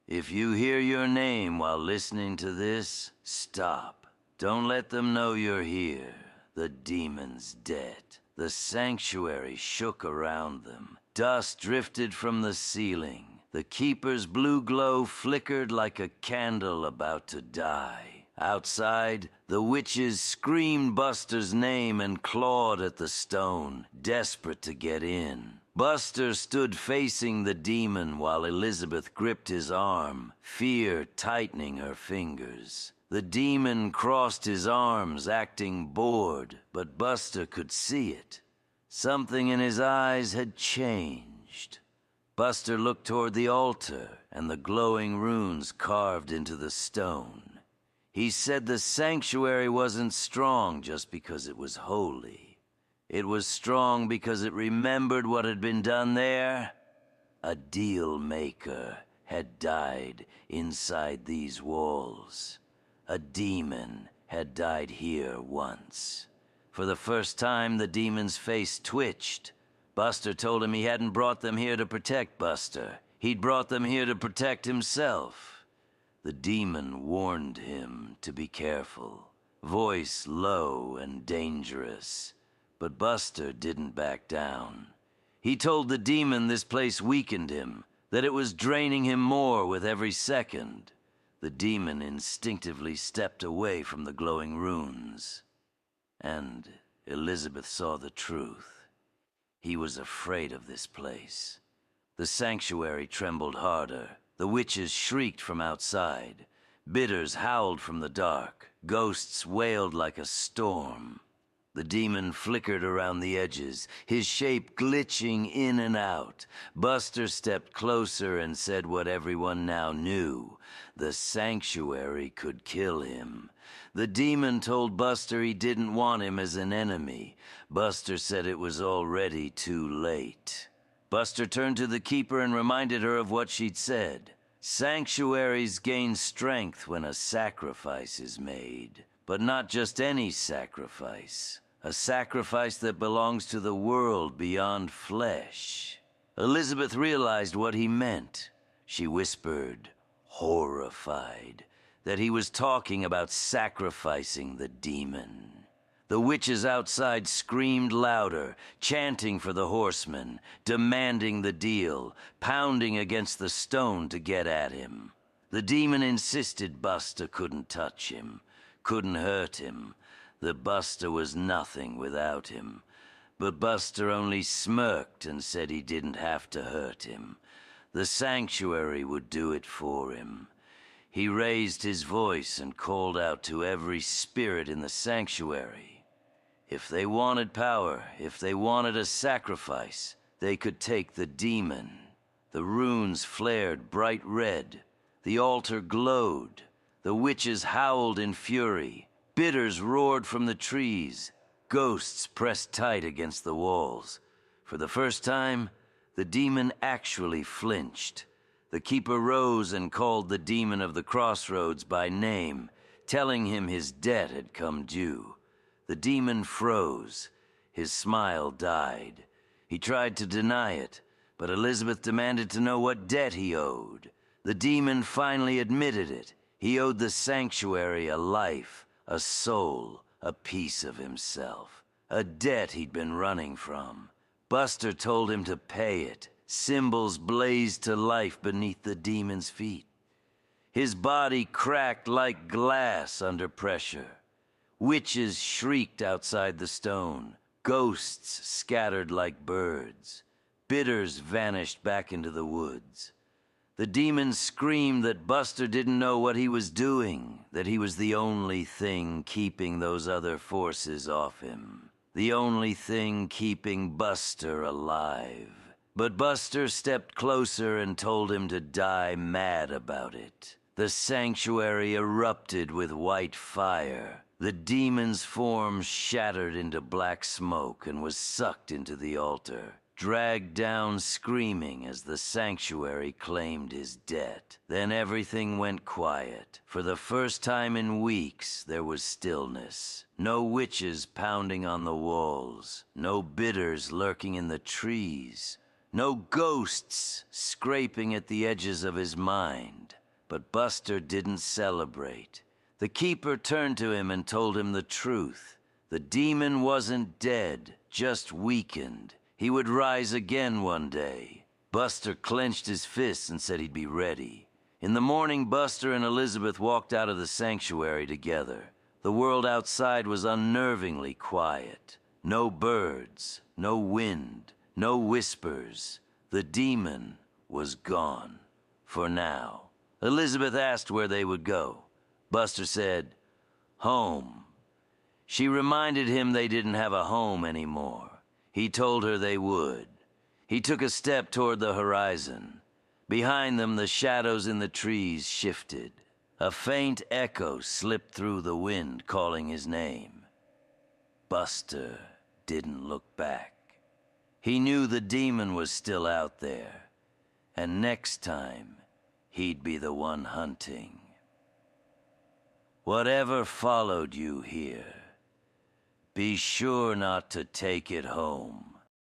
If you hear your name while listening to this, stop. Don't let them know you're here. The demon's dead. The sanctuary shook around them. Dust drifted from the ceiling. The keeper's blue glow flickered like a candle about to die. Outside, the witches screamed Buster's name and clawed at the stone, desperate to get in. Buster stood facing the demon while Elizabeth gripped his arm, fear tightening her fingers. The demon crossed his arms, acting bored, but Buster could see it. Something in his eyes had changed. Buster looked toward the altar and the glowing runes carved into the stone. He said the sanctuary wasn't strong just because it was holy. It was strong because it remembered what had been done there. A deal maker had died inside these walls. A demon had died here once. For the first time, the demon's face twitched. Buster told him he hadn't brought them here to protect Buster. He'd brought them here to protect himself. The demon warned him to be careful, voice low and dangerous. But Buster didn't back down. He told the demon this place weakened him, that it was draining him more with every second. The demon instinctively stepped away from the glowing runes. And Elizabeth saw the truth. He was afraid of this place. The sanctuary trembled harder. The witches shrieked from outside. Bitters howled from the dark. Ghosts wailed like a storm. The demon flickered around the edges, his shape glitching in and out. Buster stepped closer and said what everyone now knew. The sanctuary could kill him. The demon told Buster he didn't want him as an enemy. Buster said it was already too late. Buster turned to the keeper and reminded her of what she'd said. Sanctuaries gain strength when a sacrifice is made. But not just any sacrifice. A sacrifice that belongs to the world beyond flesh. Elizabeth realized what he meant. She whispered, horrified, that he was talking about sacrificing the demon. The witches outside screamed louder, chanting for the horseman, demanding the deal, pounding against the stone to get at him. The demon insisted Buster couldn't touch him, couldn't hurt him. That Buster was nothing without him. But Buster only smirked and said he didn't have to hurt him. The sanctuary would do it for him. He raised his voice and called out to every spirit in the sanctuary. If they wanted power, if they wanted a sacrifice, they could take the demon. The runes flared bright red. The altar glowed. The witches howled in fury. Bitters roared from the trees. Ghosts pressed tight against the walls. For the first time, the demon actually flinched. The keeper rose and called the demon of the crossroads by name, telling him his debt had come due. The demon froze. His smile died. He tried to deny it, but Elizabeth demanded to know what debt he owed. The demon finally admitted it. He owed the sanctuary a life, a soul, a piece of himself. A debt he'd been running from. Buster told him to pay it. Symbols blazed to life beneath the demon's feet. His body cracked like glass under pressure. Witches shrieked outside the stone. Ghosts scattered like birds. Bitters vanished back into the woods. The demon screamed that Buster didn't know what he was doing, that he was the only thing keeping those other forces off him, the only thing keeping Buster alive. But Buster stepped closer and told him to die mad about it. The sanctuary erupted with white fire. The demon's form shattered into black smoke and was sucked into the altar, dragged down screaming as the sanctuary claimed his debt. Then everything went quiet. For the first time in weeks, there was stillness. No witches pounding on the walls. No bitters lurking in the trees. No ghosts scraping at the edges of his mind. but Buster didn't celebrate. The keeper turned to him and told him the truth. The demon wasn't dead, just weakened. He would rise again one day. Buster clenched his fists and said he'd be ready. In the morning, Buster and Elizabeth walked out of the sanctuary together. The world outside was unnervingly quiet. No birds, no wind, no whispers. The demon was gone. For now. Elizabeth asked where they would go. Buster said, "Home." She reminded him they didn't have a home anymore. He told her they would. He took a step toward the horizon. Behind them, the shadows in the trees shifted. A faint echo slipped through the wind, calling his name. Buster didn't look back. He knew the demon was still out there, and next time, he'd be the one hunting. Whatever followed you here, be sure not to take it home.